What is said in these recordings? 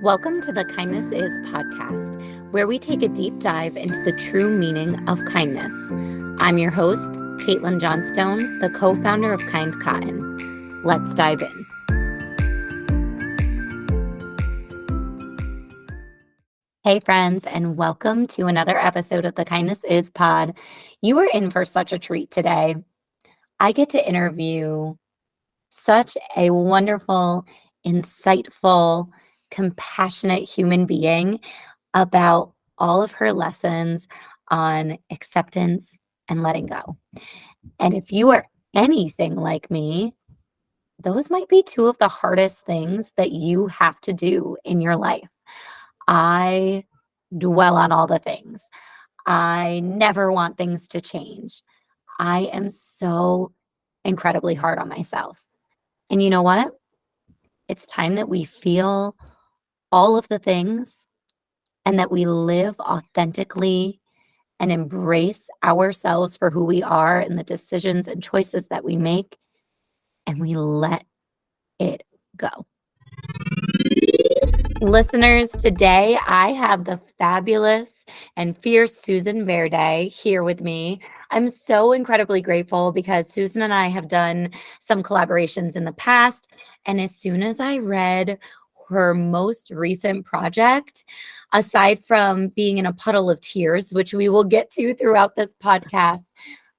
Welcome to the Kindness Is podcast, where we take a deep dive into the true meaning of kindness. I'm your host, Kaitlin Johnstone, the co-founder of Kind Cotton. Let's dive in. Hey friends, and welcome to another episode of the Kindness Is pod. You are in for such a treat today. I get to interview such a wonderful, insightful, compassionate human being about all of her lessons on acceptance and letting go. And if you are anything like me, those might be two of the hardest things that you have to do in your life. I dwell on all the things. I never want things to change. I am so incredibly hard on myself. And you know what? It's time that we feel all of the things and that we live authentically and embrace ourselves for who we are and the decisions and choices that we make, and we let it go. Listeners, today I have the fabulous and fierce Susan Verde here with me. I'm so incredibly grateful because Susan and I have done some collaborations in the past. And as soon as I read her most recent project, aside from being in a puddle of tears, which we will get to throughout this podcast,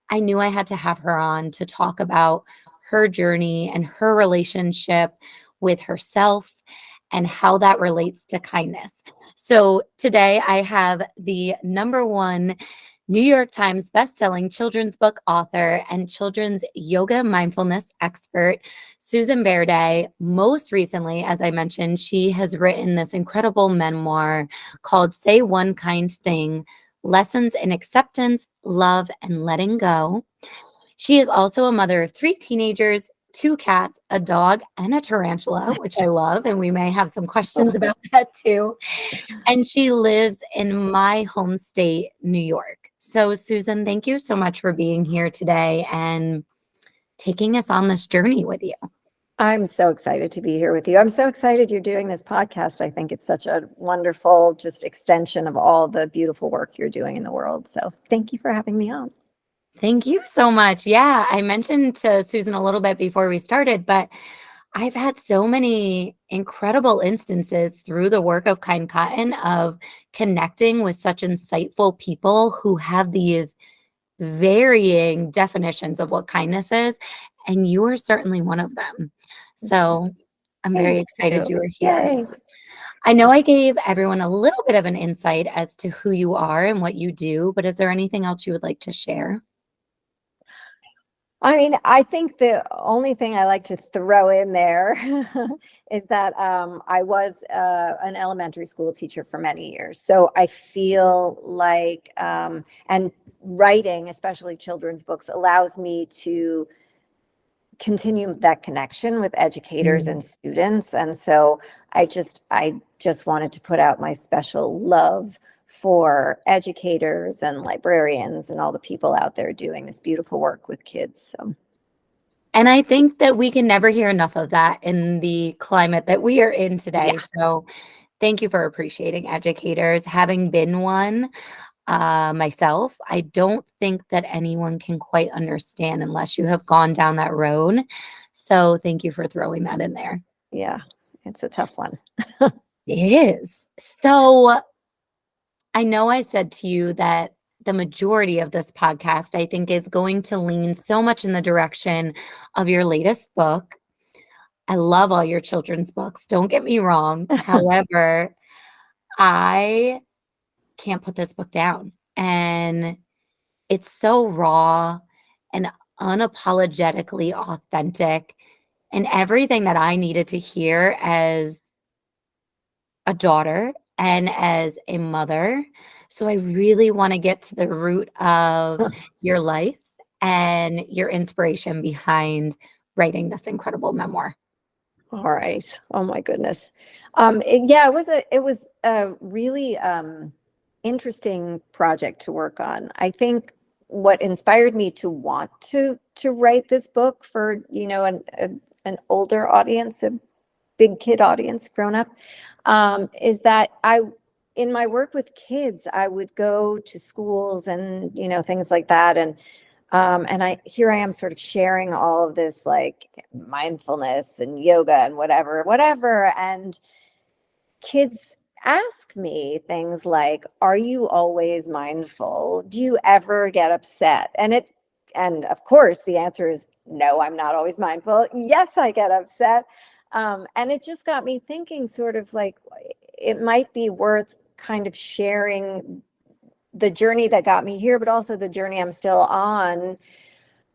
I knew I had to have her on to talk about her journey and her relationship with herself and how that relates to kindness. So today I have the #1 New York Times bestselling children's book author and children's yoga mindfulness expert, Susan Verde. Most recently, as I mentioned, she has written this incredible memoir called Say One Kind Thing: Lessons in Acceptance, Love, and Letting Go. She is also a mother of 3 teenagers, 2 cats, a dog, and a tarantula, which I love, and we may have some questions about that too. And she lives in my home state, New York. So, Susan, thank you so much for being here today and taking us on this journey with you. I'm so excited to be here with you. I'm so excited you're doing this podcast. I think it's such a wonderful just extension of all the beautiful work you're doing in the world. So thank you for having me on. Thank you so much. Yeah, I mentioned to Susan a little bit before we started, but I've had so many incredible instances through the work of Kind Cotton of connecting with such insightful people who have these varying definitions of what kindness is, and you are certainly one of them. So I'm very excited you are here. Yay. I know I gave everyone a little bit of an insight as to who you are and what you do, but is there anything else you would like to share? I mean, I think the only thing I like to throw in there is that I was an elementary school teacher for many years. So I feel like, and writing, especially children's books, allows me to continue that connection with educators and students. And so I just wanted to put out my special love for educators and librarians and all the people out there doing this beautiful work with kids. So. And I think that we can never hear enough of that in the climate that we are in today. Yeah. So thank you for appreciating educators. Having been one myself, I don't think that anyone can quite understand unless you have gone down that road. So thank you for throwing that in there. Yeah, it's a tough one. It is. So I know I said to you that the majority of this podcast, I think, is going to lean so much in the direction of your latest book. I love all your children's books. Don't get me wrong. However, I can't put this book down. And it's so raw and unapologetically authentic and everything that I needed to hear as a daughter and as a mother. So I really want to get to the root of your life and your inspiration behind writing this incredible memoir. All right. Oh my goodness. It was a really interesting project to work on. I think what inspired me to want to write this book for, an older audience, big kid audience grown up, is that in my work with kids, I would go to schools and, things like that. And here I am sort of sharing all of this like mindfulness and yoga and whatever. And kids ask me things like, are you always mindful? Do you ever get upset? And of course the answer is no, I'm not always mindful. Yes, I get upset. And it just got me thinking, sort of like, it might be worth kind of sharing the journey that got me here, but also the journey I'm still on,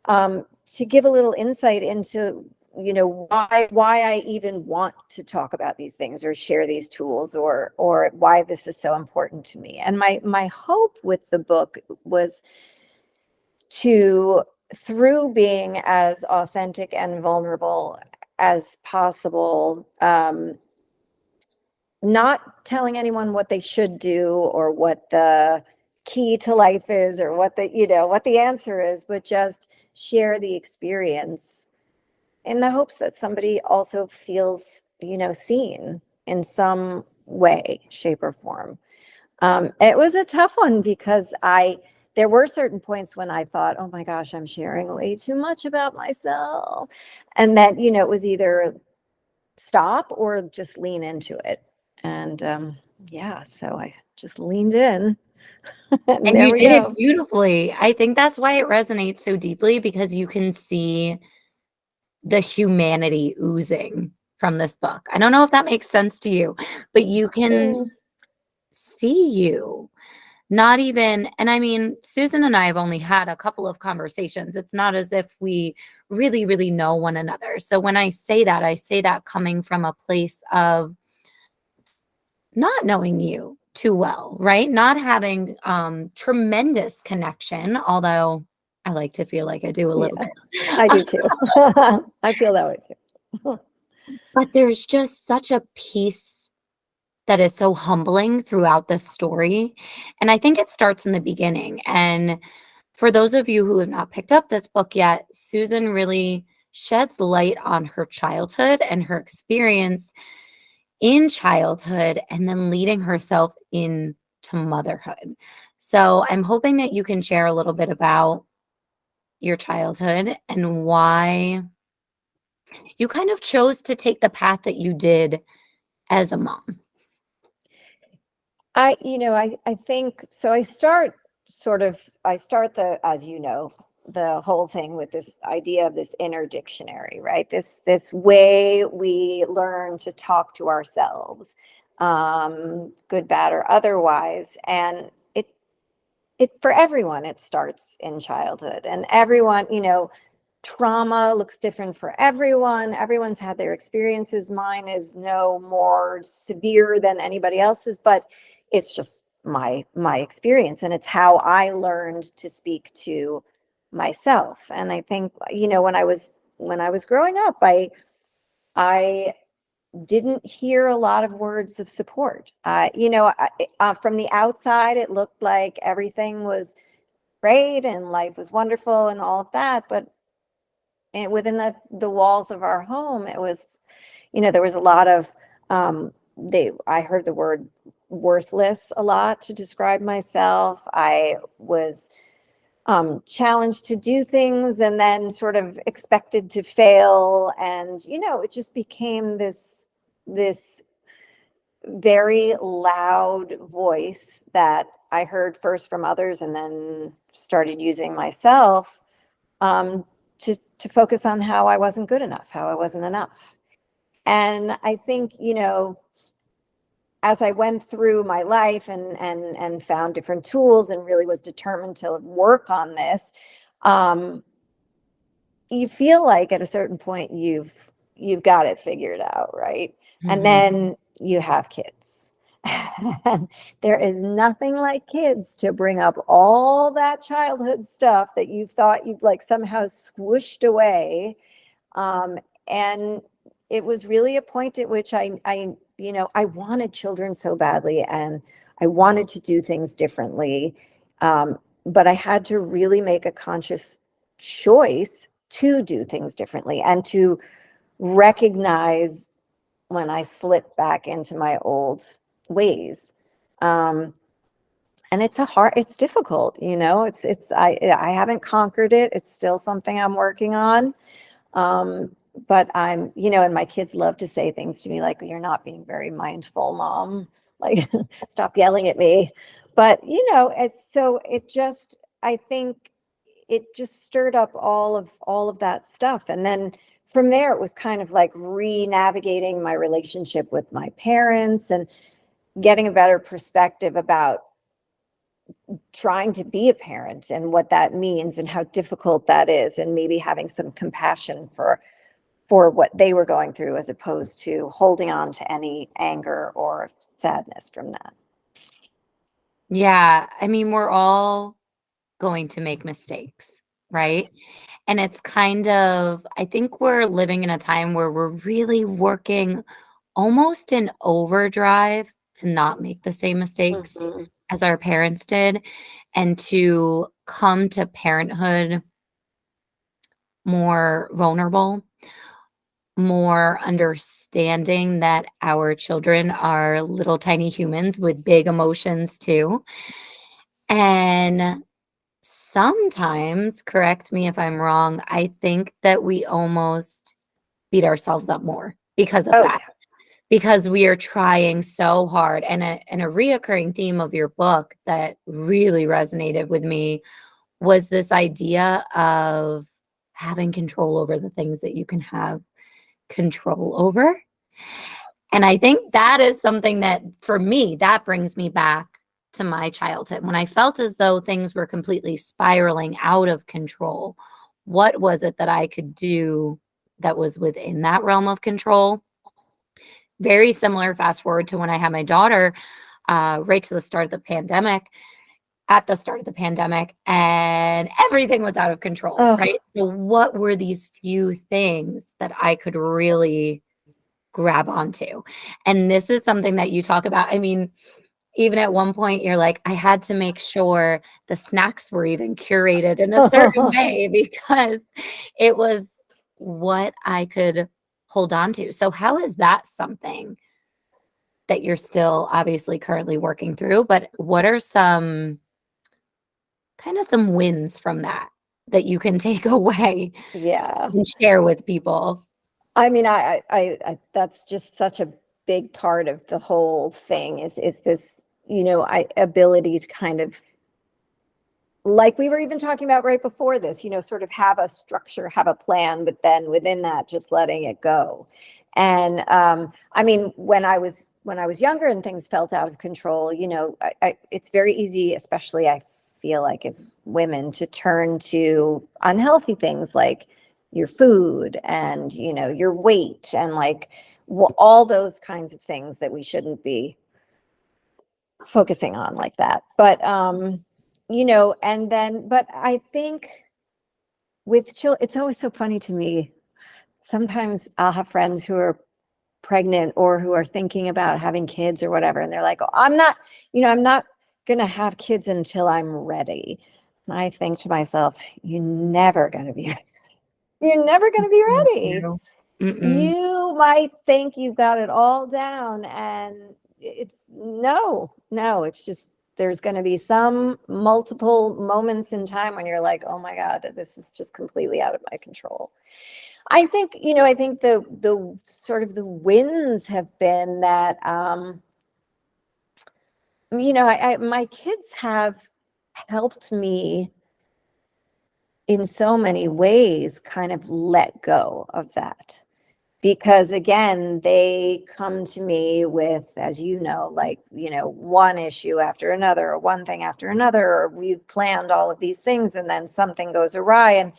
to give a little insight into, why I even want to talk about these things or share these tools, or why this is so important to me. And my hope with the book was to, through being as authentic and vulnerable as possible, not telling anyone what they should do or what the key to life is or what the answer is, but just share the experience in the hopes that somebody also feels, seen in some way, shape, or form. It was a tough one because there were certain points when I thought, oh my gosh, I'm sharing way too much about myself. And that, it was either stop or just lean into it. And yeah, so I just leaned in. And And there you we did it go. beautifully. I think that's why it resonates so deeply, because you can see the humanity oozing from this book. I don't know if that makes sense to you, but you can Mm. see you. Not even, and I mean, Susan and I have only had a couple of conversations. It's not as if we really, really know one another. So when I say that coming from a place of not knowing you too well, right? Not having tremendous connection, although I like to feel like I do a little Yeah, bit. I do too. I feel that way too. But there's just such a peace that is so humbling throughout the story. And I think it starts in the beginning. And for those of you who have not picked up this book yet, Susan really sheds light on her childhood and her experience in childhood and then leading herself into motherhood. So I'm hoping that you can share a little bit about your childhood and why you kind of chose to take the path that you did as a mom. I think so. I start as the whole thing with this idea of this inner dictionary, right? This way we learn to talk to ourselves, good, bad, or otherwise. And it for everyone, it starts in childhood, and everyone, trauma looks different for everyone. Everyone's had their experiences. Mine is no more severe than anybody else's, but it's just my experience, and it's how I learned to speak to myself. And I think, when I was growing up, I didn't hear a lot of words of support. From the outside, it looked like everything was great and life was wonderful and all of that, but within the walls of our home, it was, there was a lot of, I heard the word worthless a lot to describe myself. I was challenged to do things and then sort of expected to fail. And, it just became this very loud voice that I heard first from others and then started using myself, to focus on how I wasn't good enough, how I wasn't enough. And I think, as I went through my life and found different tools and really was determined to work on this, you feel like at a certain point you've got it figured out, right? And Mhm. then you have kids. And there is nothing like kids to bring up all that childhood stuff that you thought you've like somehow squished away. And it was really a point at which I wanted children so badly, and I wanted to do things differently. But I had to really make a conscious choice to do things differently and to recognize when I slip back into my old ways. Um, and it's difficult, I haven't conquered it. It's still something I'm working on. Um, but and my kids love to say things to me like, "You're not being very mindful, mom." Like, stop yelling at me. But, I think it just stirred up all of that stuff. And then from there, it was kind of like re-navigating my relationship with my parents and getting a better perspective about trying to be a parent and what that means and how difficult that is, and maybe having some compassion for what they were going through as opposed to holding on to any anger or sadness from that. Yeah, I mean, we're all going to make mistakes, right? And it's kind of, I think we're living in a time where we're really working almost in overdrive to not make the same mistakes Mhm. as our parents did and to come to parenthood more vulnerable, more understanding that our children are little tiny humans with big emotions too. And sometimes, correct me if I'm wrong, I think that we almost beat ourselves up more because of Oh that. yeah. Because we are trying so hard. And a reoccurring theme of your book that really resonated with me was this idea of having control over the things that you can have control over. And I think that is something that, for me, that brings me back to my childhood when I felt as though things were completely spiraling out of control. What was it that I could do that was within that realm of control? Very similar, fast forward to when I had my daughter, right to the start of the pandemic, at the start of the pandemic, and everything was out of control, Oh, right? So, what were these few things that I could really grab onto? And this is something that you talk about. I mean, even at one point, you're like, I had to make sure the snacks were even curated in a certain way because it was what I could hold on to. So, how is that something that you're still obviously currently working through? But what are some kind of some wins from that you can take away yeah. and share with people? I mean, that's just such a big part of the whole thing is this, ability to kind of, like we were even talking about right before this, sort of have a structure, have a plan, but then within that, just letting it go. And I mean, when I was younger and things felt out of control, it's very easy, especially I feel like as women, to turn to unhealthy things like your food and your weight and like all those kinds of things that we shouldn't be focusing on like that. But and then, but I think with children, it's always so funny to me. Sometimes I'll have friends who are pregnant or who are thinking about having kids or whatever, and they're like, "Oh, I'm not gonna have kids until I'm ready." And I think to myself, "You're never gonna be, you're never gonna be Mm, ready. no. Mm-mm. You might think you've got it all down, and it's no, it's just there's going to be some multiple moments in time when you're like, oh my God, this is just completely out of my control." I think the sort of the wins have been that my kids have helped me in so many ways kind of let go of that. Because again, they come to me with, as like, one issue after another, or one thing after another, or we've planned all of these things and then something goes awry. And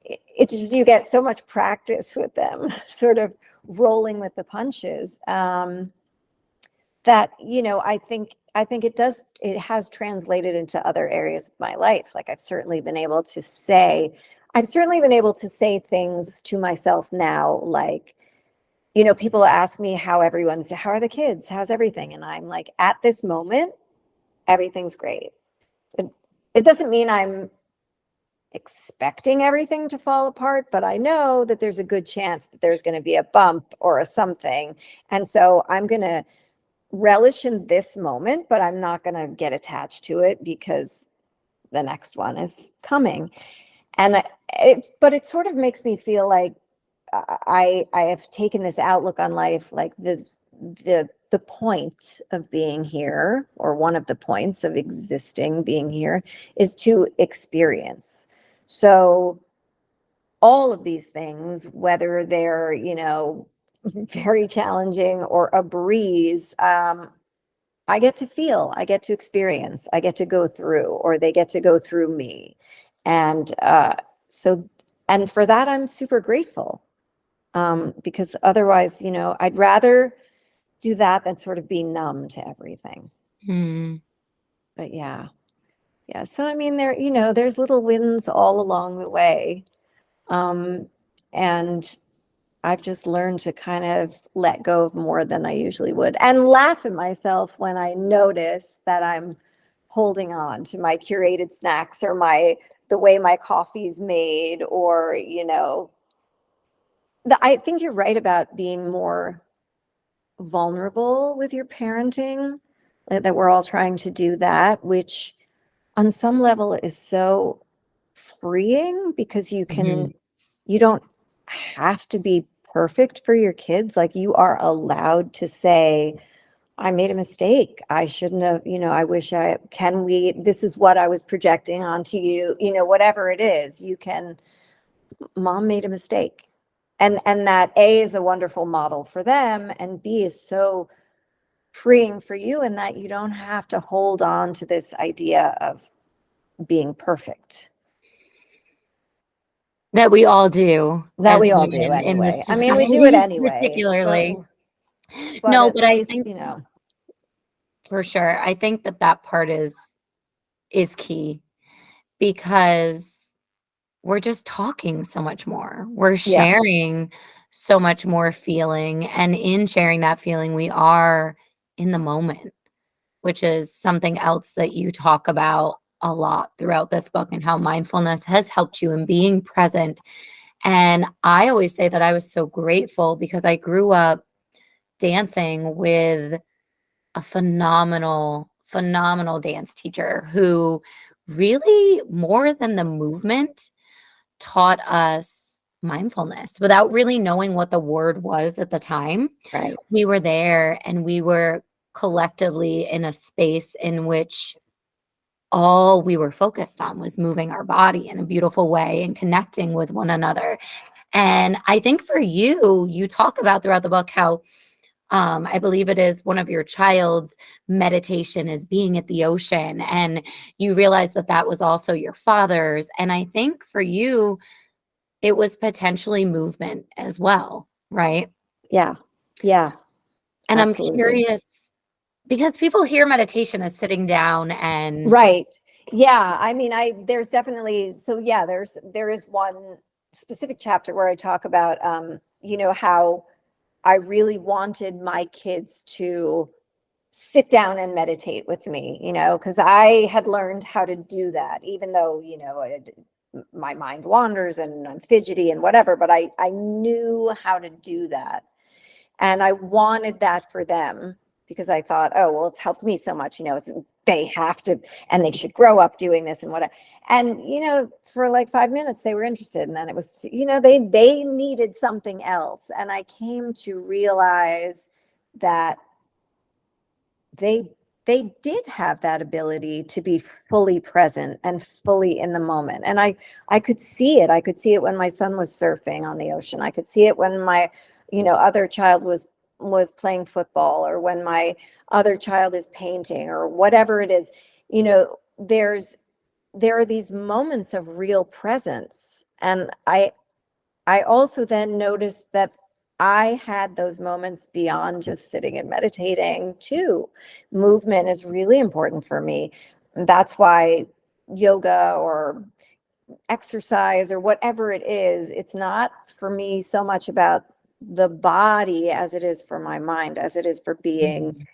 it just, you get so much practice with them, sort of rolling with the punches. That, I think it has translated into other areas of my life. Like I've certainly been able to say things to myself now, like, people ask me how are the kids? How's everything? And I'm like, at this moment, everything's great. It, it doesn't mean I'm expecting everything to fall apart, but I know that there's a good chance that there's going to be a bump or a something. And so I'm going to relish in this moment, but I'm not going to get attached to it because the next one is coming. And but it sort of makes me feel like I have taken this outlook on life, like the point of being here, or one of the points of existing, being here, is to experience. So all of these things, whether they're, very challenging or a breeze, I get to feel, I get to experience, I get to go through, or they get to go through me. And so, and for that, I'm super grateful, because otherwise, I'd rather do that than sort of be numb to everything. Mm. But yeah, yeah. So, I mean, there's little wins all along the way. Um, and I've just learned to kind of let go of more than I usually would, and laugh at myself when I notice that I'm holding on to my curated snacks, or the way my coffee's made, or, I think you're right about being more vulnerable with your parenting, that we're all trying to do that, which on some level is so freeing, because Mhm. you don't have to be perfect for your kids. Like, you are allowed to say, I made a mistake. I shouldn't have, I wish this is what I was projecting onto you, whatever it is, mom made a mistake. And that A is a wonderful model for them, and B is so freeing for you, in that you don't have to hold on to this idea of being perfect. That we all do That as we all do women in this anyway. I mean, we do it society, anyway, particularly. but No, at but I least, think for sure, I think that that part is key because we're just talking so much more. We're yeah, sharing so much more feeling, and in sharing that feeling, we are in the moment, which is something else that you talk about a lot throughout this book, and how mindfulness has helped you in being present. And I always say that I was so grateful because I grew up dancing with a phenomenal, phenomenal dance teacher who really, more than the movement, taught us mindfulness without really knowing what the word was at the time. right. We were there and we were collectively in a space in which all we were focused on was moving our body in a beautiful way and connecting with one another. And I think for you, you talk about throughout the book how I believe it is one of your child's meditation is being at the ocean, and you realize that that was also your father's. And I think for you, it was potentially movement as well, right? Yeah, yeah, And I'm absolutely. curious because people hear meditation as sitting down and Right. Yeah. I mean, there's definitely, so yeah, there is one specific chapter where I talk about, how I really wanted my kids to sit down and meditate with me, because I had learned how to do that, even though, my mind wanders and I'm fidgety and whatever, but I knew how to do that. And I wanted that for them, because I thought, oh, well, it's helped me so much. They have to, and they should grow up doing this and whatever. And, for like 5 minutes, they were interested. And then it was, they needed something else. And I came to realize that they they did have that ability to be fully present and fully in the moment. And I could see it. I could see it when my son was surfing on the ocean. I could see it when my, other child was playing football, or when my other child is painting, or whatever it is. There are these moments of real presence. And I also then noticed that I had those moments beyond just sitting and meditating too. Movement is really important for me. That's why yoga or exercise or whatever it is, it's not for me so much about the body as it is for my mind, as it is for being Mhm.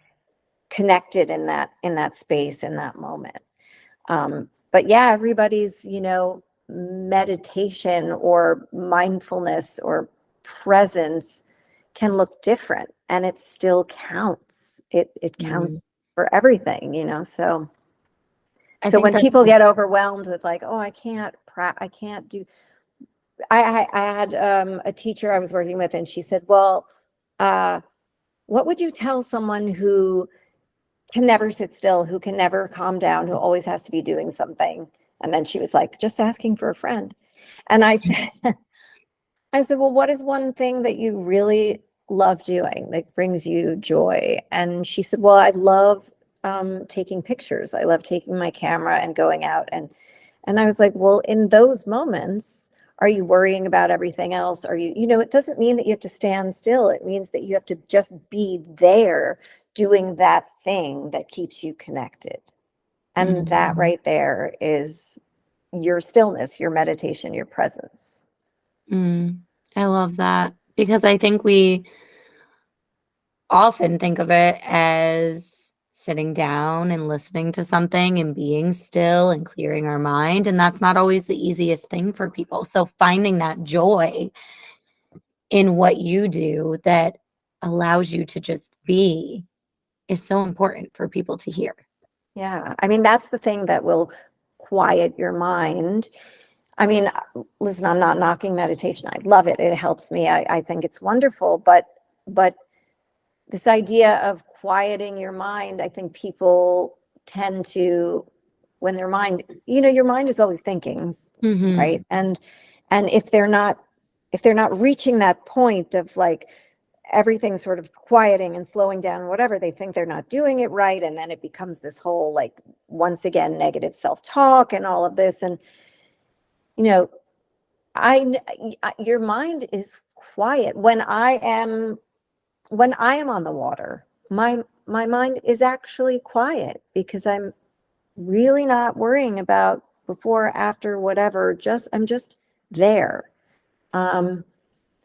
connected in that space, in that moment. But yeah, everybody's, meditation or mindfulness or presence can look different, and it still counts. It counts Mm. for everything, you know. So I think when that's people get overwhelmed with like, oh, I can't do. I had a teacher I was working with, and she said, well, uh, what would you tell someone who can never sit still, who can never calm down, who always has to be doing something? And then she was like, just asking for a friend. And I said, well, what is one thing that you really love doing that brings you joy? And she said, well, I love taking pictures. I love taking my camera and going out. And I was like, well, in those moments, are you worrying about everything else? Are you, you know, it doesn't mean that you have to stand still. It means that you have to just be there doing that thing that keeps you connected. And that Mhm. right there is your stillness, your meditation, your presence. Mm. I love that because I think we often think of it as sitting down and listening to something and being still and clearing our mind. And that's not always the easiest thing for people. So finding that joy in what you do that allows you to just be is so important for people to hear. Yeah, I mean, that's the thing that will quiet your mind. I mean, listen, I'm not knocking meditation. I love it. It helps me. I think it's wonderful. But this idea of quieting your mind, I think people tend to, when their mind, you know, your mind is always thinking, Mhm. right? And if they're not reaching that point of like everything sort of quieting and slowing down, whatever, they think they're not doing it right. And then it becomes this whole, like, once again, negative self-talk and all of this. And, you know, your mind is quiet. When I am on the water, my mind is actually quiet because I'm really not worrying about before, after, whatever. I'm just there. Um,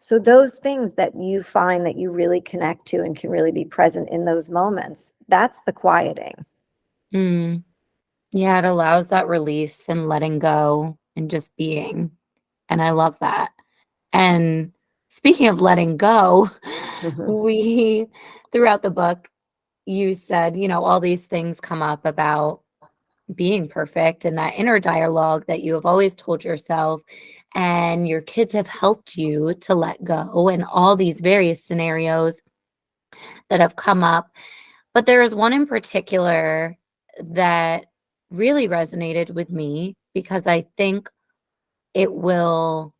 so those things that you find that you really connect to and can really be present in those moments, that's the quieting. Mm. Yeah, it allows that release and letting go and just being. And I love that. And speaking of letting go, Mhm. we throughout the book, you said, all these things come up about being perfect and that inner dialogue that you have always told yourself, and your kids have helped you to let go, and all these various scenarios that have come up. But there is one in particular that really resonated with me because I think it will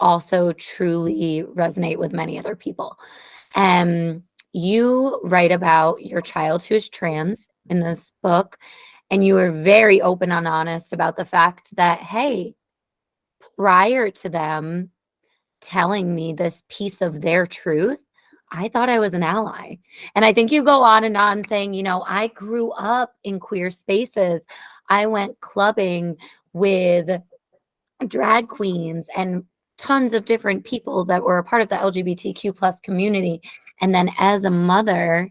also truly resonate with many other people. Um, you write about your child who is trans in this book, and you were very open and honest about the fact that, hey, prior to them telling me this piece of their truth, I thought I was an ally. And I think you go on and on saying, I grew up in queer spaces. I went clubbing with drag queens and tons of different people that were a part of the LGBTQ plus community. And then as a mother,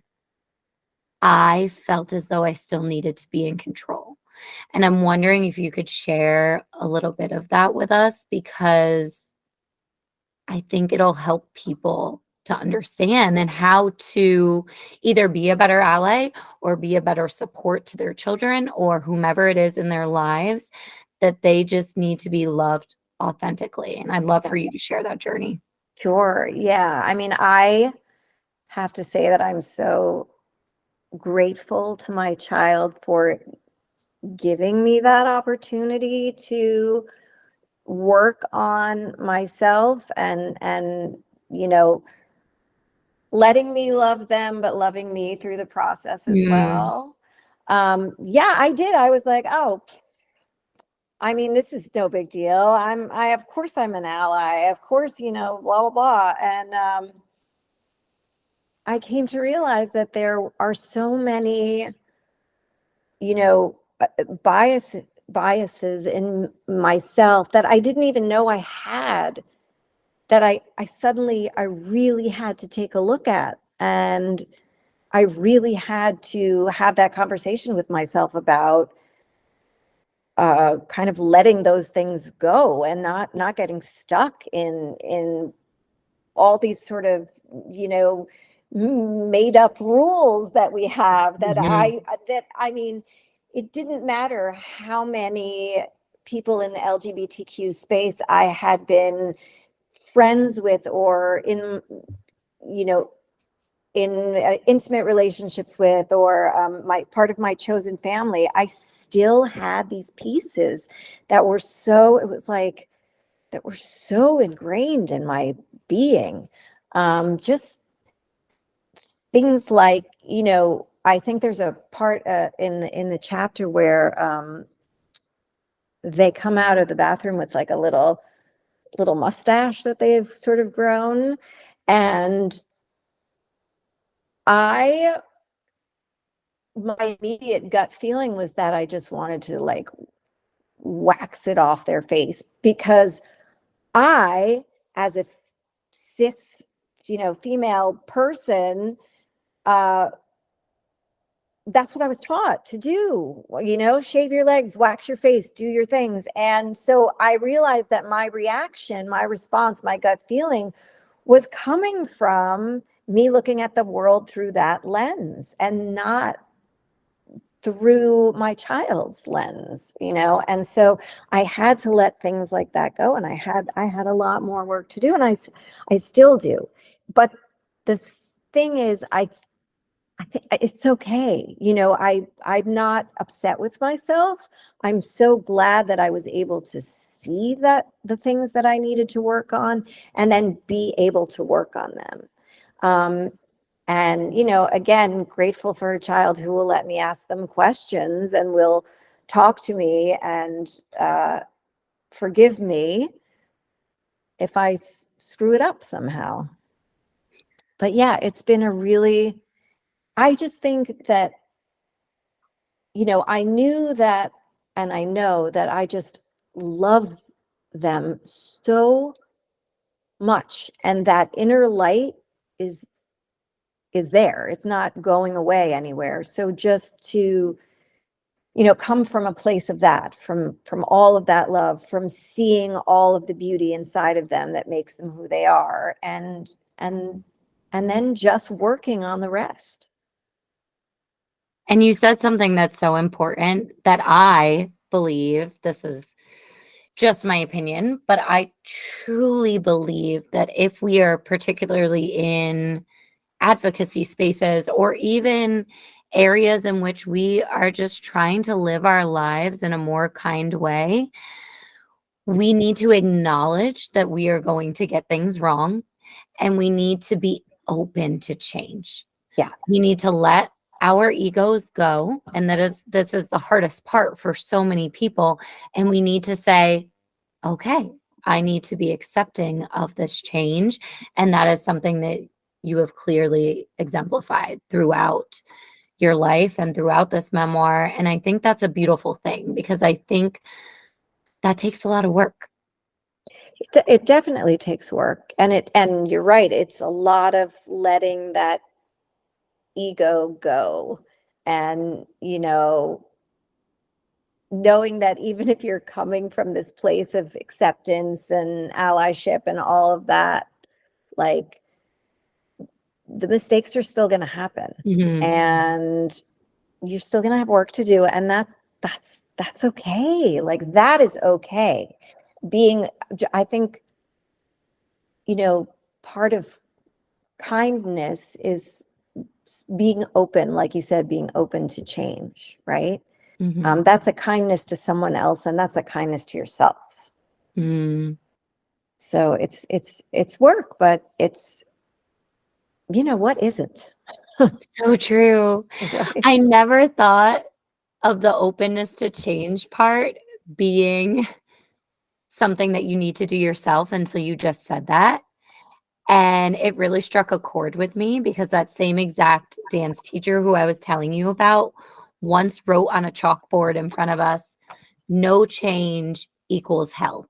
I felt as though I still needed to be in control. And I'm wondering if you could share a little bit of that with us, because I think it'll help people to understand and how to either be a better ally or be a better support to their children or whomever it is in their lives, that they just need to be loved authentically. And I'd love Yeah, for you to share that journey. sure. Yeah. I mean, I have to say that I'm so grateful to my child for giving me that opportunity to work on myself and you know, letting me love them, but loving me through the process as Mm, well. Yeah, I did. I was like, oh, I mean, this is no big deal. Of course I'm an ally. Of course, you know, blah, blah, blah. And I came to realize that there are so many, you know, biases in myself that I didn't even know I had, that I really had to take a look at. And I really had to have that conversation with myself about, kind of letting those things go and not getting stuck in all these sort of, you know, made up rules that we have Mhm. that I mean, it didn't matter how many people in the LGBTQ space I had been friends with or in, you know, in intimate relationships with, or my part of my chosen family, I still had these pieces that were so, it was like, that were so ingrained in my being. Just things like, you know, I think there's a part in the chapter where they come out of the bathroom with like a little mustache that they've sort of grown, and I my immediate gut feeling was that I just wanted to like wax it off their face, because I, as a cis, you know, female person, uh, that's what I was taught to do. You know, shave your legs, wax your face, do your things. And so I realized that my reaction, my response, my gut feeling was coming from me looking at the world through that lens and not through my child's lens, you know. And so I had to let things like that go, and I had a lot more work to do, and I still do. But the thing is, I think it's okay. You know, I'm not upset with myself. I'm so glad that I was able to see that the things that I needed to work on and then be able to work on them. Um, and, you know, again, grateful for a child who will let me ask them questions and will talk to me and forgive me if I screw it up somehow. But yeah, it's been a really, I just think that, you know, I knew that, and I know that I just love them so much. And that inner light is is there. It's not going away anywhere. So just to, you know, come from a place of that, from all of that love, from seeing all of the beauty inside of them that makes them who they are, and and then just working on the rest. And you said something that's so important that I believe, this is just my opinion, but I truly believe that if we are particularly in advocacy spaces or even areas in which we are just trying to live our lives in a more kind way, we need to acknowledge that we are going to get things wrong and we need to be open to change. Yeah. We need to let our egos go, and this is the hardest part for so many people, and we need to say, okay, I need to be accepting of this change, and that is something that you have clearly exemplified throughout your life and throughout this memoir, and I think that's a beautiful thing because I think that takes a lot of work. It definitely takes work. And you're right, it's a lot of letting that ego go. And, you know, knowing that even if you're coming from this place of acceptance and allyship and all of that, like the mistakes are still going to happen, Mhm. and you're still going to have work to do. And that's okay. Like that is okay. Being, I think, you know, part of kindness is being open, like you said, being open to change, right? Mhm. That's a kindness to someone else, and that's a kindness to yourself. Mm. So it's work, but it's, you know, what isn't? So true. Right? I never thought of the openness to change part being something that you need to do yourself until you just said that. And it really struck a chord with me because that same exact dance teacher who I was telling you about once wrote on a chalkboard in front of us, no change equals hell.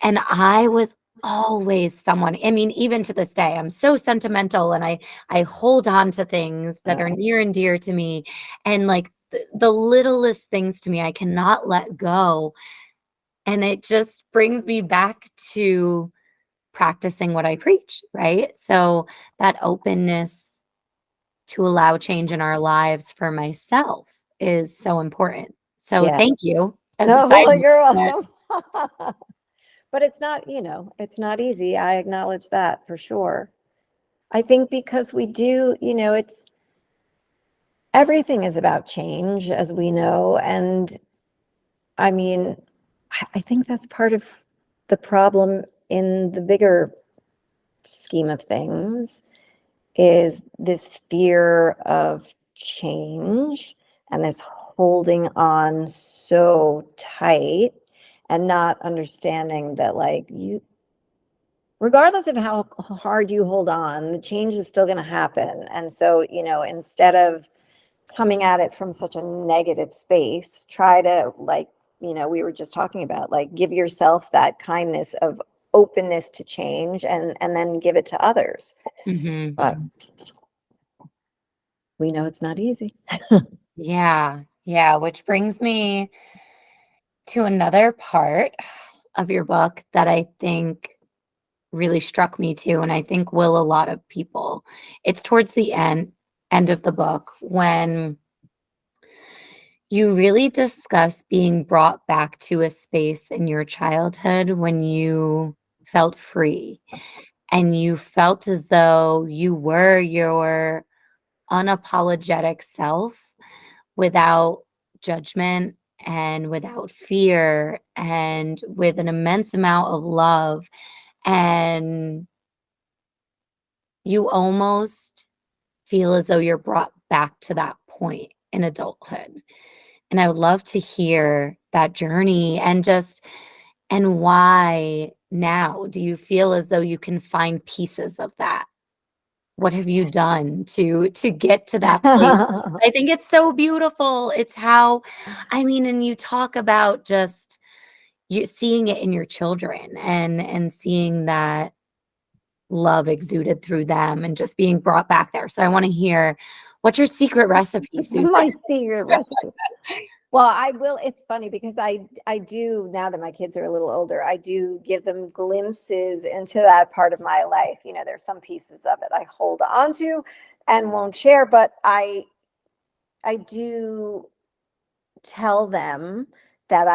And I was always someone, I mean, even to this day, I'm so sentimental and I hold on to things that are near and dear to me. And like the littlest things to me, I cannot let go. And it just brings me back to practicing what I preach, right? So that openness to allow change in our lives for myself is so important. So Yeah. thank you as a No, side well, you're note. welcome. But it's not, it's not easy. I acknowledge that for sure. I think because we do, it's everything is about change, as we know. And I mean, I think that's part of the problem in the bigger scheme of things is this fear of change and this holding on so tight and not understanding that like regardless of how hard you hold on, the change is still going to happen. And so, instead of coming at it from such a negative space, try to like, we were just talking about like give yourself that kindness of openness to change and then give it to others. Mhm. But we know it's not easy. Yeah. Yeah. Which brings me to another part of your book that I think really struck me too, and I think will a lot of people. It's towards the end of the book when you really discuss being brought back to a space in your childhood when you felt free and you felt as though you were your unapologetic self without judgment and without fear and with an immense amount of love. And you almost feel as though you're brought back to that point in adulthood. And I would love to hear that journey and why now do you feel as though you can find pieces of that? What have you done to get to that place? I think it's so beautiful. It's how I mean, and you talk about just you seeing it in your children and seeing that love exuded through them and just being brought back there. So I want to hear what's your secret recipe, Susan? My secret recipe. Well, I will. It's funny because I do now that my kids are a little older, I do give them glimpses into that part of my life. There's some pieces of it I hold on to and won't share, but I do tell them that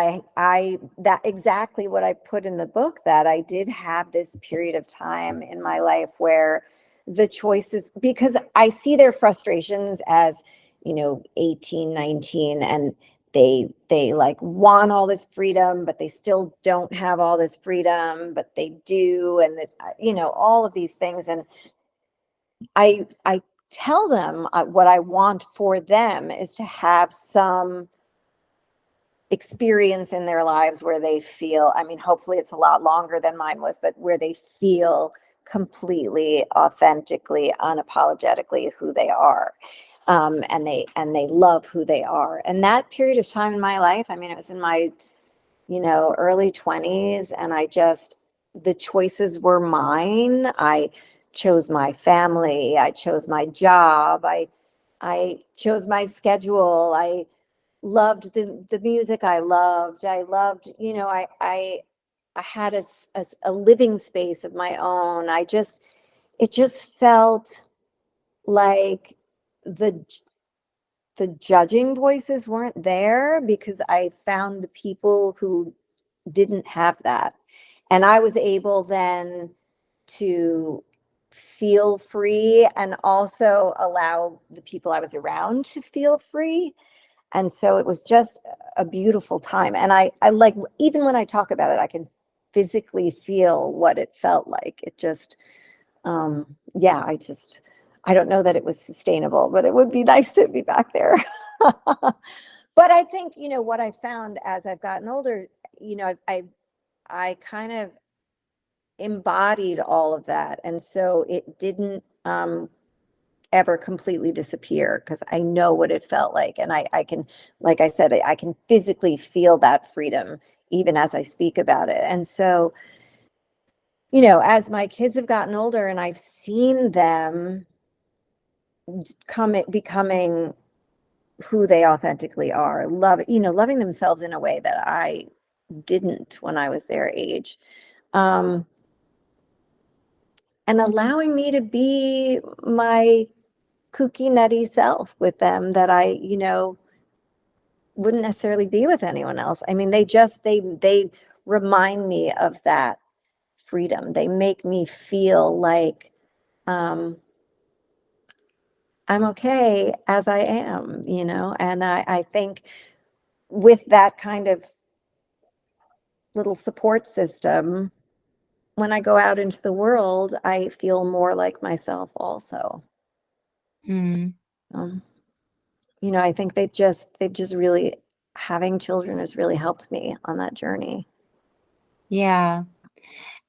that exactly what I put in the book, that I did have this period of time in my life where the choices, because I see their frustrations as, 18, 19, and they like want all this freedom, but they still don't have all this freedom, but they do. And that, all of these things. And I tell them what I want for them is to have some experience in their lives where they feel, I mean, hopefully it's a lot longer than mine was, but where they feel completely, authentically, unapologetically who they are. And they love who they are. And that period of time in my life, I mean, it was in my, early 20s, and the choices were mine. I chose my family. I chose my job. I chose my schedule. I loved the music I loved. I had a living space of my own. It just felt like the the judging voices weren't there because I found the people who didn't have that. And I was able then to feel free and also allow the people I was around to feel free. And so it was just a beautiful time. And I like, even when I talk about it, I can physically feel what it felt like. It just, yeah, I don't know that it was sustainable, but it would be nice to be back there. But I think, what I found as I've gotten older, I kind of embodied all of that. And so it didn't, ever completely disappear because I know what it felt like. And I can, like I said, I can physically feel that freedom even as I speak about it. And so, as my kids have gotten older and I've seen them becoming who they authentically are, loving themselves in a way that I didn't when I was their age. Um, and allowing me to be my kooky, nutty self with them that I wouldn't necessarily be with anyone else. I mean, they remind me of that freedom. They make me feel like um, I'm okay as I am. And I think with that kind of little support system, when I go out into the world, I feel more like myself also. Mm, Um, I think they've just really, having children has really helped me on that journey. yeah.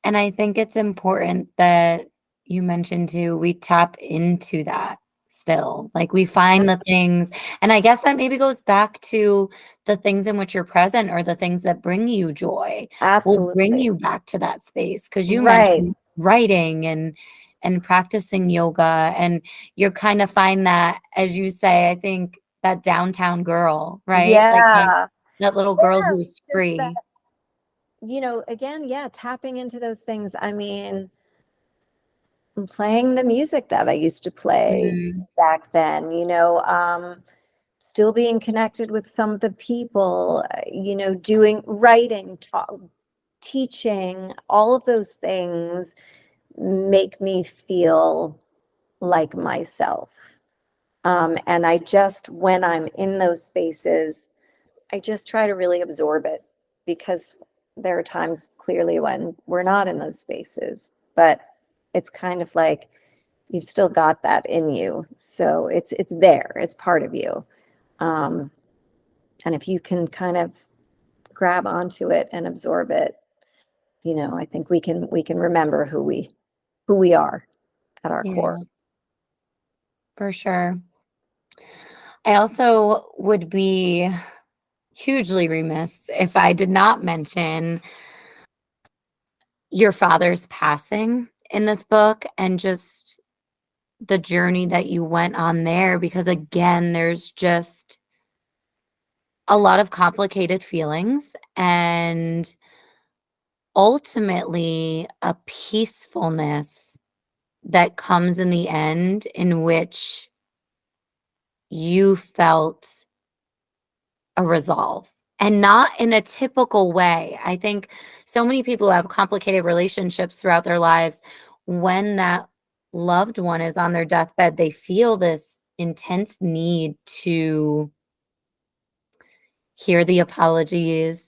And I think it's important that you mentioned too, we tap into that still. Like we Yeah, find the things, and I guess that maybe goes back to the things in which you're present or the things that bring you joy will bring absolutely. you back to that space. Because you Right. mentioned writing and practicing yoga, and you're kind of find that, as you say, I think that downtown girl, right? Like Yeah. that little girl Yeah. who's Just that, free. again, yeah, tapping into those things. I mean, playing the music that I used to play Mm, back then, still being connected with some of the people, doing writing, teaching, all of those things make me feel like myself. And when I'm in those spaces, I just try to really absorb it because there are times clearly when we're not in those spaces, but it's kind of like you've still got that in you. So it's there, it's part of you. Um, and if you can kind of grab onto it and absorb it, I think we can remember who we are at our core. yeah, for sure. I also would be hugely remiss if I did not mention your father's passing in this book and just the journey that you went on there, because again, there's just a lot of complicated feelings and ultimately a peacefulness that comes in the end in which you felt a resolve, and not in a typical way. I think so many people who have complicated relationships throughout their lives, when that loved one is on their deathbed, they feel this intense need to hear the apologies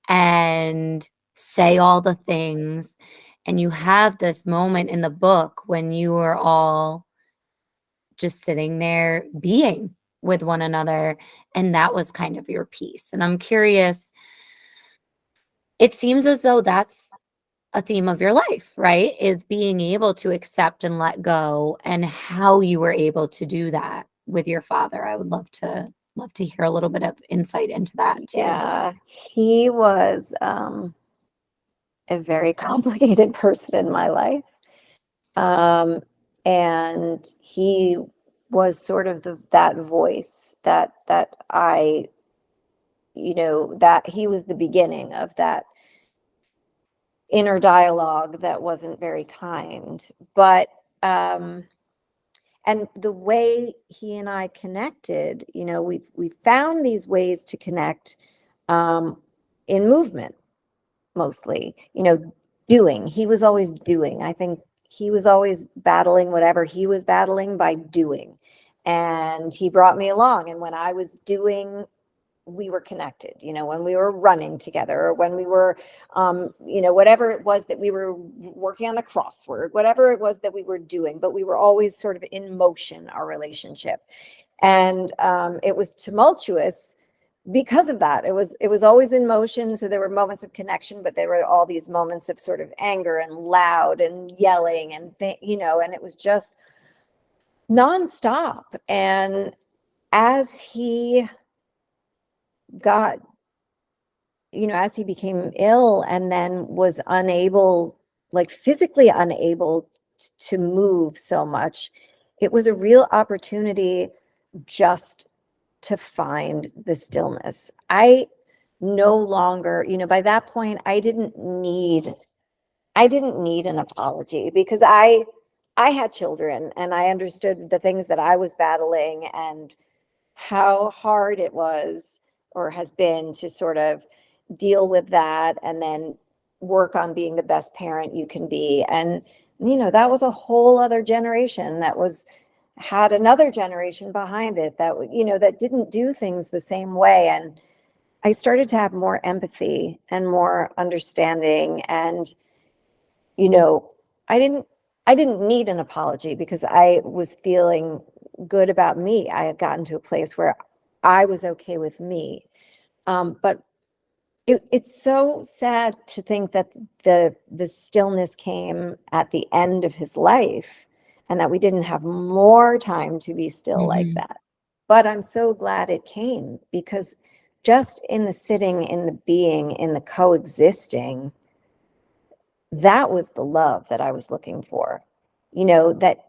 and say all the things. And you have this moment in the book when you are all just sitting there being with one another. And that was kind of your piece. And I'm curious, it seems as though that's a theme of your life, right? Is being able to accept and let go, and how you were able to do that with your father. I would love to hear a little bit of insight into that too. Yeah, he was a very complicated person in my life. Um, and he was sort of that voice that that he was the beginning of that inner dialogue that wasn't very kind. But um, and the way he and I connected, we found these ways to connect um, in movement mostly, doing. He was always doing. I think he was always battling whatever he was battling by doing. And he brought me along. And when I was doing, we were connected, when we were running together or when we were, whatever it was that we were working on the crossword, whatever it was that we were doing, but we were always sort of in motion, our relationship. And it was tumultuous because of that. It was always in motion, so there were moments of connection, but there were all these moments of sort of anger and loud and yelling and it was just nonstop. And as he got as he became ill and then was unable, like physically unable to move so much, it was a real opportunity just to find the stillness. I no longer, by that point, I didn't need an apology because I had children and I understood the things that I was battling and how hard it was or has been to sort of deal with that and then work on being the best parent you can be. And that was a whole other generation that was had another generation behind it that that didn't do things the same way. And I started to have more empathy and more understanding. And you know, I didn't I didn't need an apology because I was feeling good about me. I had gotten to a place where I was okay with me. But it's so sad to think that the stillness came at the end of his life and that we didn't have more time to be still like Mhm. that. But I'm so glad it came because just in the sitting, in the being, in the coexisting, that was the love that I was looking for. That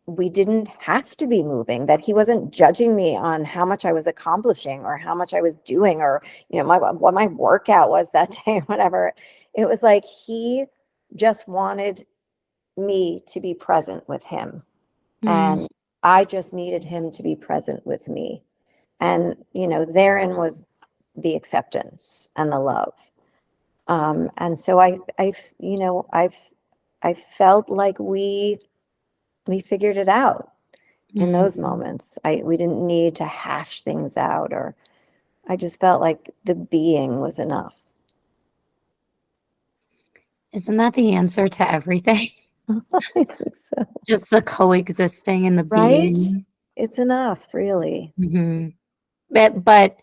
we didn't have to be moving, that he wasn't judging me on how much I was accomplishing or how much I was doing or, what my workout was that day, whatever. It was like he just wanted me to be present with him. Mm. And I just needed him to be present with me. And, therein was the acceptance and the love. And so I felt like we figured it out in Mm. those moments. We didn't need to hash things out, or I just felt like the being was enough. Isn't that the answer to everything? I think so. Just the coexisting and the Right? being. It's enough, really. Mhm. But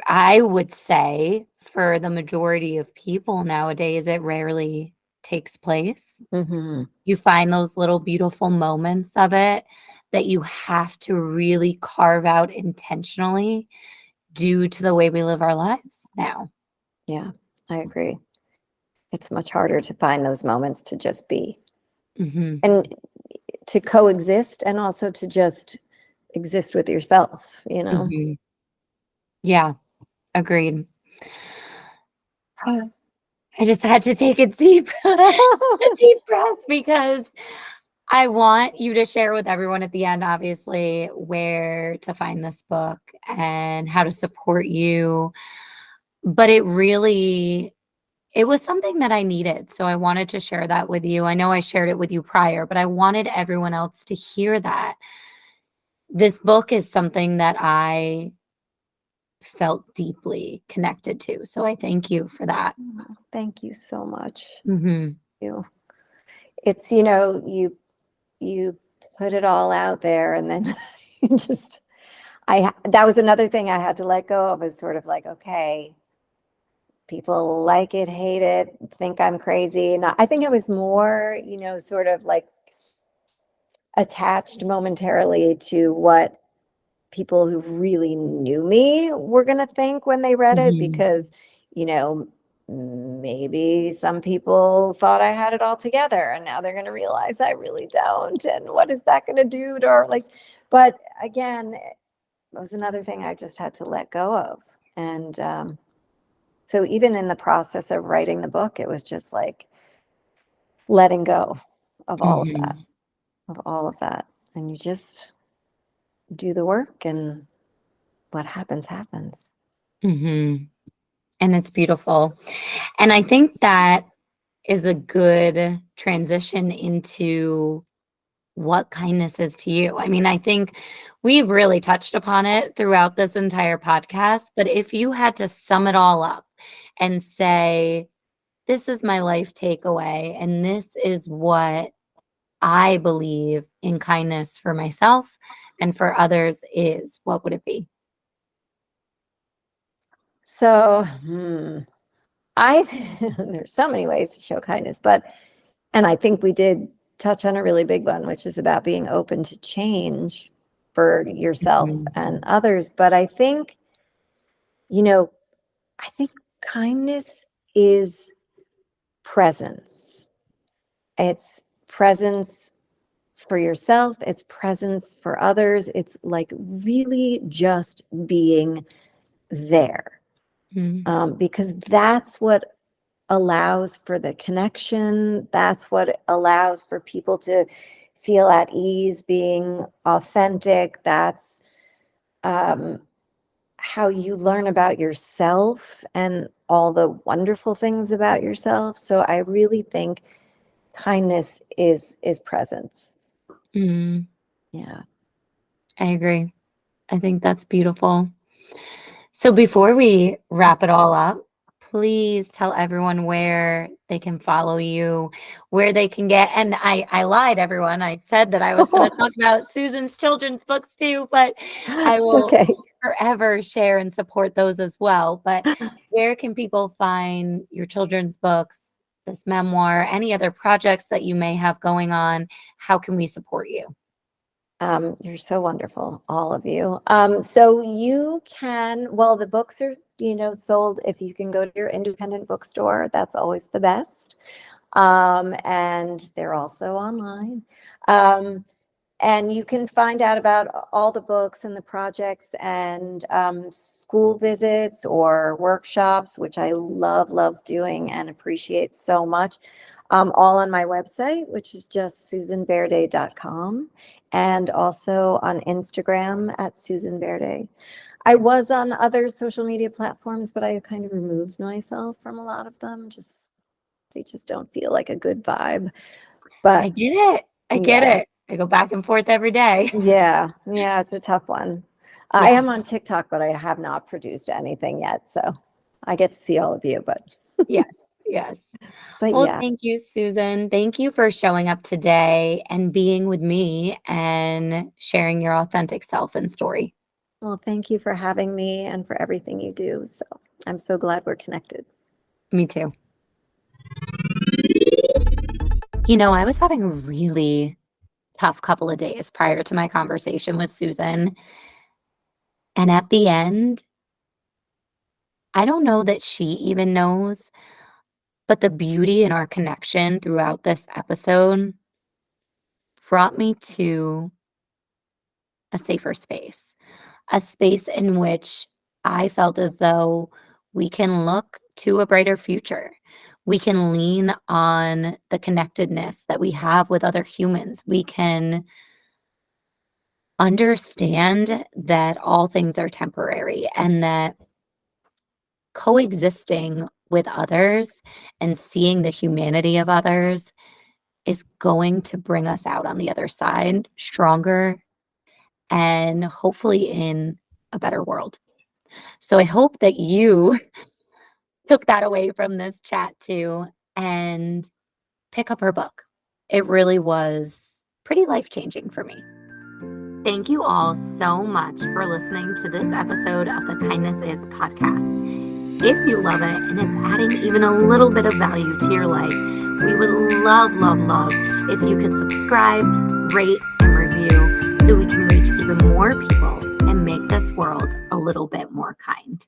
I would say for the majority of people nowadays, it rarely takes place. Hmm. You find those little beautiful moments of it that you have to really carve out intentionally due to the way we live our lives now. Yeah, I agree. It's much harder to find those moments to just be Mhm. and to coexist and also to just exist with yourself. Mhm. Yeah, agreed. I just had to take a deep a deep breath because I want you to share with everyone at the end, obviously, where to find this book and how to support you. But it was something that I needed. So I wanted to share that with you. I know I shared it with you prior, but I wanted everyone else to hear that. This book is something that I felt deeply connected to. So I thank you for that. Thank you so much. Mhm. You. It's, you put it all out there and then you just that was another thing I had to let go of, is sort of like, okay, people like it, hate it, think I'm crazy. And I think I was more, sort of like attached momentarily to what people who really knew me were going to think when they read it, Mhm. because, you know, maybe some people thought I had it all together and now they're going to realize I really don't. And what is that going to do to our like, but again, it was another thing I just had to let go of. And so even in the process of writing the book, it was just like letting go of all of that, Mhm. of all of that. And you just do the work and what happens, happens. Mhm. And it's beautiful. And I think that is a good transition into what kindness is to you. I mean, I think we've really touched upon it throughout this entire podcast, but if you had to sum it all up and say, this is my life takeaway, and this is what I believe in kindness for myself and for others is, what would it be? So, I there's so many ways to show kindness, and I think we did touch on a really big one, which is about being open to change for yourself Mhm. and others. But you know, I think kindness is presence. It's presence for yourself, it's presence for others. It's like really just being there, because that's what allows for the connection. That's what allows for people to feel at ease being authentic. That's how you learn about yourself and all the wonderful things about yourself. So I really think kindness is presence. Mm, Yeah. I agree. I think that's beautiful. So before we wrap it all up, please tell everyone where they can follow you, where they can get, and I lied, everyone. I said that I was going to talk about Susan's children's books too, but I It's will okay. forever share and support those as well. But where can people find your children's books, this memoir, any other projects that you may have going on? How can we support you? You're so wonderful, all of you. So you can, well, the books are, sold if you can go to your independent bookstore. That's always the best. And they're also online. And you can find out about all the books and the projects and school visits or workshops, which I love doing and appreciate so much, all on my website, which is just susanverde.com, and also on Instagram at Susan Verde. I was on other social media platforms, but I kind of removed myself from a lot of them. They just don't feel like a good vibe. I But get it. I get yeah. it. I go back and forth every day. Yeah, it's a tough one. I Yeah. am on TikTok, but I have not produced anything yet, so I get to see all of you, Yes. Yes. but Well, yeah. thank you, Susan. Thank you for showing up today and being with me and sharing your authentic self and story. Well, thank you for having me and for everything you do. So I'm so glad we're connected. Me too. I was having a really tough couple of days prior to my conversation with Susan. And at the end, I don't know that she even knows, but the beauty in our connection throughout this episode brought me to a safer space, a space in which I felt as though we can look to a brighter future. We can lean on the connectedness that we have with other humans. We can understand that all things are temporary and that coexisting with others and seeing the humanity of others is going to bring us out on the other side stronger and hopefully in a better world. So I hope that you took that away from this chat too and pick up her book. It really was pretty life-changing for me. Thank you all so much for listening to this episode of the Kindness Is podcast. If you love it and it's adding even a little bit of value to your life, we would love if you could subscribe, rate, and review so we can reach even more people and make this world a little bit more kind.